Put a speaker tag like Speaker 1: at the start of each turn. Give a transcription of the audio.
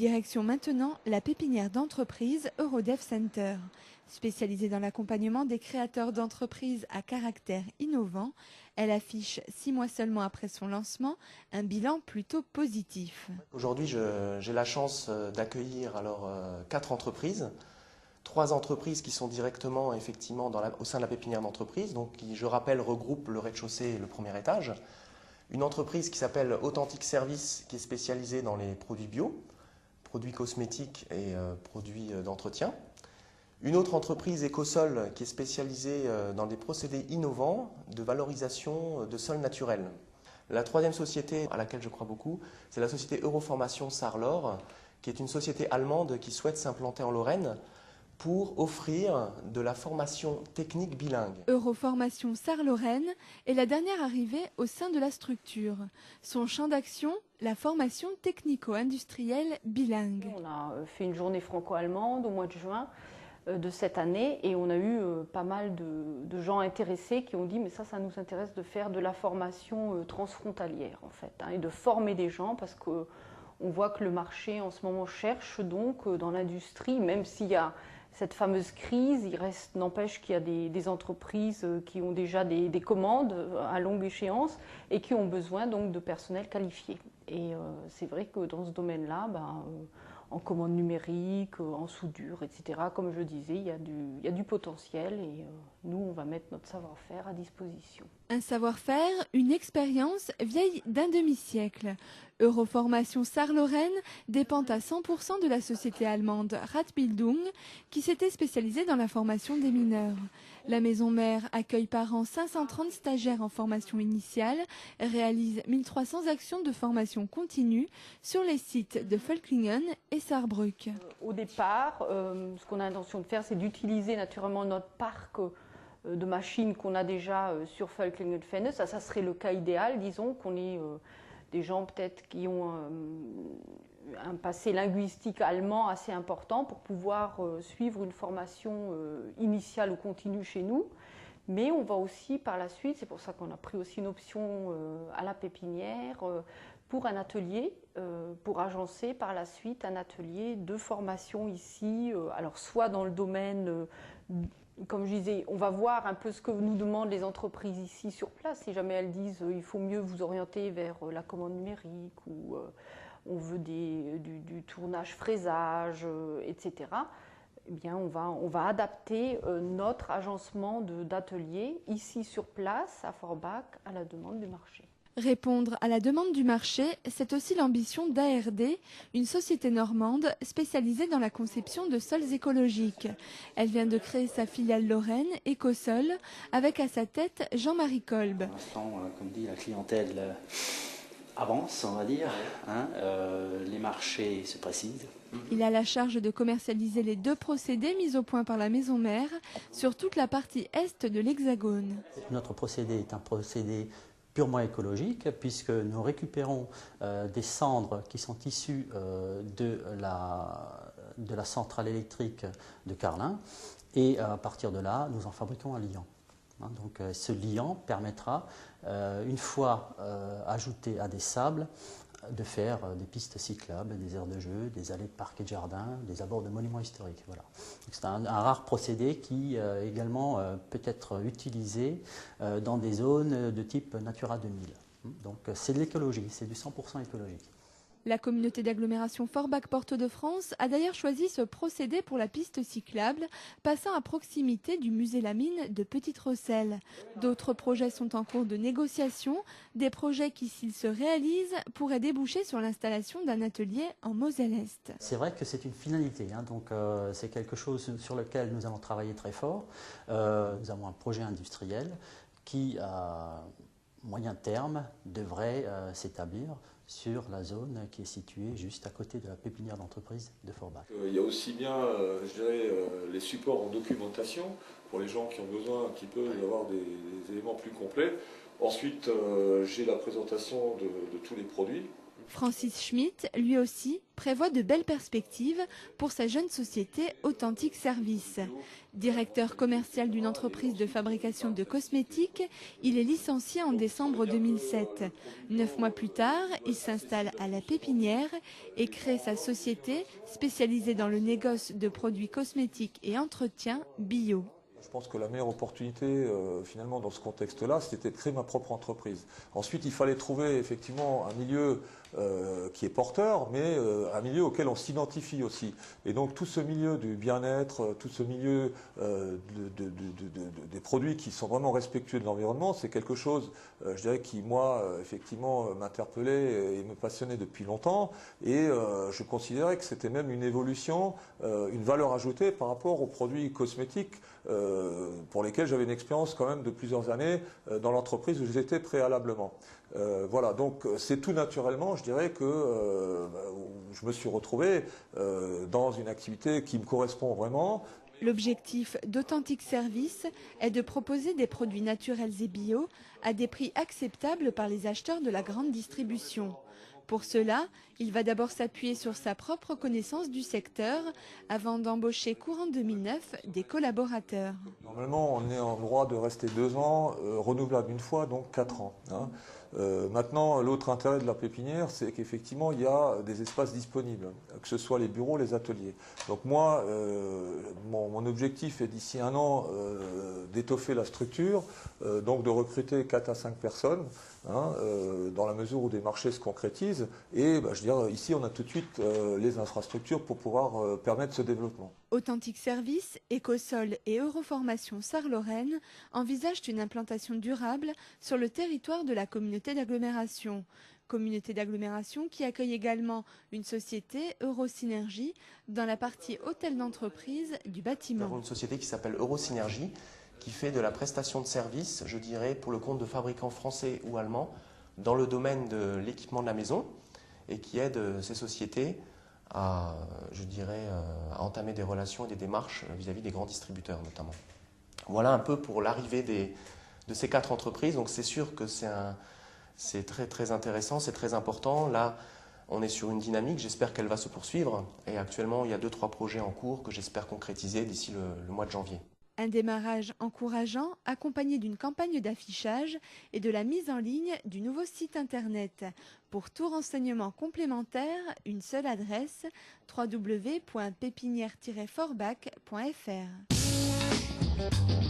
Speaker 1: Direction maintenant la pépinière d'entreprise Eurodev Center. Spécialisée dans l'accompagnement des créateurs d'entreprises à caractère innovant, elle affiche 6 mois seulement après son lancement un bilan plutôt positif.
Speaker 2: Aujourd'hui, j'ai la chance d'accueillir 4 entreprises. 3 entreprises qui sont directement effectivement au sein de la pépinière d'entreprise, donc qui, je rappelle, regroupent le rez-de-chaussée et le premier étage. Une entreprise qui s'appelle Authentic Service, qui est spécialisée dans les produits bio, produits cosmétiques et produits d'entretien. Une autre entreprise, Ecosol, qui est spécialisée dans des procédés innovants de valorisation de sols naturels. La troisième société à laquelle je crois beaucoup, c'est la société Euroformation Sarlor, qui est une société allemande qui souhaite s'implanter en Lorraine pour offrir de la formation technique bilingue.
Speaker 1: Euroformation Sarre-Lorraine est la dernière arrivée au sein de la structure. Son champ d'action, la formation technico-industrielle bilingue.
Speaker 3: On a fait une journée franco-allemande au mois de juin de cette année et on a eu pas mal de gens intéressés qui ont dit mais ça nous intéresse de faire de la formation transfrontalière en fait, et de former des gens parce qu'on voit que le marché en ce moment cherche donc dans l'industrie, même s'il y a cette fameuse crise, n'empêche qu'il y a des entreprises qui ont déjà des commandes à longue échéance et qui ont besoin donc de personnel qualifié. Et c'est vrai que dans ce domaine-là, en commande numérique, en soudure, etc., comme je disais, il y a du potentiel et nous, on va mettre notre savoir-faire à disposition.
Speaker 1: Un savoir-faire, une expérience vieille d'un demi-siècle. Euroformation Sarre-Lorraine dépend à 100% de la société allemande Radbildung qui s'était spécialisée dans la formation des mineurs. La maison mère accueille par an 530 stagiaires en formation initiale, réalise 1300 actions de formation continue sur les sites de Völklingen et Saarbrück.
Speaker 3: Au départ, ce qu'on a l'intention de faire, c'est d'utiliser naturellement notre parc de machines qu'on a déjà sur Völklingen-Fenne. Ça serait le cas idéal, disons, qu'on ait des gens peut-être qui ont un passé linguistique allemand assez important pour pouvoir suivre une formation initiale ou continue chez nous. Mais on va aussi par la suite, c'est pour ça qu'on a pris aussi une option à la pépinière pour un atelier, pour agencer par la suite un atelier de formation ici, alors soit dans le domaine comme je disais, on va voir un peu ce que nous demandent les entreprises ici sur place. Si jamais elles disent il faut mieux vous orienter vers la commande numérique ou on veut du tournage fraisage, etc. Eh bien, on va adapter notre agencement d'atelier ici sur place à Forbach à la demande du marché.
Speaker 1: Répondre à la demande du marché, c'est aussi l'ambition d'ARD, une société normande spécialisée dans la conception de sols écologiques. Elle vient de créer sa filiale Lorraine, Ecosol, avec à sa tête Jean-Marie Kolb.
Speaker 4: Pour l'instant, comme dit, la clientèle avance, on va dire. Les marchés se précisent.
Speaker 1: Il a la charge de commercialiser les 2 procédés mis au point par la maison mère sur toute la partie est de l'Hexagone.
Speaker 4: Notre procédé est un procédé purement écologique puisque nous récupérons des cendres qui sont issues de la centrale électrique de Carlin et à partir de là, nous en fabriquons un liant. Donc ce liant permettra, une fois ajouté à des sables, de faire des pistes cyclables, des aires de jeu, des allées de parcs et de jardins, des abords de monuments historiques. Voilà. C'est un rare procédé qui également peut être utilisé dans des zones de type Natura 2000. Donc c'est de l'écologie, c'est du 100% écologique.
Speaker 1: La communauté d'agglomération Forbach-Porte-de-France a d'ailleurs choisi ce procédé pour la piste cyclable, passant à proximité du musée Lamine de Petite-Rosselle. D'autres projets sont en cours de négociation, des projets qui, s'ils se réalisent, pourraient déboucher sur l'installation d'un atelier en Moselle-Est.
Speaker 4: C'est vrai que c'est une finalité, donc c'est quelque chose sur lequel nous allons travailler très fort. Nous avons un projet industriel qui, à moyen terme, devrait s'établir sur la zone qui est située juste à côté de la pépinière d'entreprise de Forbach.
Speaker 5: Il y a aussi bien, je dirais, les supports en documentation pour les gens qui ont besoin un petit peu d'avoir des éléments plus complets. Ensuite, j'ai la présentation de tous les produits.
Speaker 1: Francis Schmitt, lui aussi, prévoit de belles perspectives pour sa jeune société Authentic Service. Directeur commercial d'une entreprise de fabrication de cosmétiques, il est licencié en décembre 2007. 9 mois plus tard, il s'installe à La Pépinière et crée sa société spécialisée dans le négoce de produits cosmétiques et entretien bio.
Speaker 5: Je pense que la meilleure opportunité, finalement, dans ce contexte-là, c'était de créer ma propre entreprise. Ensuite, il fallait trouver effectivement un milieu qui est porteur, mais un milieu auquel on s'identifie aussi. Et donc, tout ce milieu du bien-être, tout ce milieu des produits qui sont vraiment respectueux de l'environnement, c'est quelque chose, je dirais, qui, moi, effectivement, m'interpellait et me passionnait depuis longtemps. Et je considérais que c'était même une évolution, une valeur ajoutée par rapport aux produits cosmétiques pour lesquels j'avais une expérience quand même de plusieurs années dans l'entreprise où j'étais préalablement. Voilà, donc c'est tout naturellement, je dirais que je me suis retrouvé dans une activité qui me correspond vraiment.
Speaker 1: L'objectif d'Authentic Service est de proposer des produits naturels et bio à des prix acceptables par les acheteurs de la grande distribution. Pour cela, il va d'abord s'appuyer sur sa propre connaissance du secteur avant d'embaucher courant 2009 des collaborateurs.
Speaker 5: Normalement, on est en droit de rester 2 ans, renouvelable une fois, donc 4 ans. Maintenant, l'autre intérêt de La Pépinière, c'est qu'effectivement, il y a des espaces disponibles, que ce soit les bureaux, les ateliers. Donc moi, mon objectif est d'ici 1 an d'étoffer la structure, donc de recruter 4 à 5 personnes, dans la mesure où des marchés se concrétisent. Et je veux dire, ici, on a tout de suite les infrastructures pour pouvoir permettre ce développement.
Speaker 1: Authentic Service, Ecosol et Euroformation Sarre-Lorraine envisagent une implantation durable sur le territoire de la communauté d'agglomération. Communauté d'agglomération qui accueille également une société Eurosynergie dans la partie hôtel d'entreprise du bâtiment.
Speaker 2: Nous avons une société qui s'appelle Eurosynergie qui fait de la prestation de services, je dirais, pour le compte de fabricants français ou allemands dans le domaine de l'équipement de la maison et qui aide ces sociétés à, je dirais, à entamer des relations et des démarches vis-à-vis des grands distributeurs notamment. Voilà un peu pour l'arrivée de ces 4 entreprises. Donc c'est sûr que c'est très très intéressant, c'est très important. Là, on est sur une dynamique, j'espère qu'elle va se poursuivre. Et actuellement, il y a 2-3 projets en cours que j'espère concrétiser d'ici le mois de janvier.
Speaker 1: Un démarrage encourageant, accompagné d'une campagne d'affichage et de la mise en ligne du nouveau site internet. Pour tout renseignement complémentaire, une seule adresse www.pépinière-forbach.fr.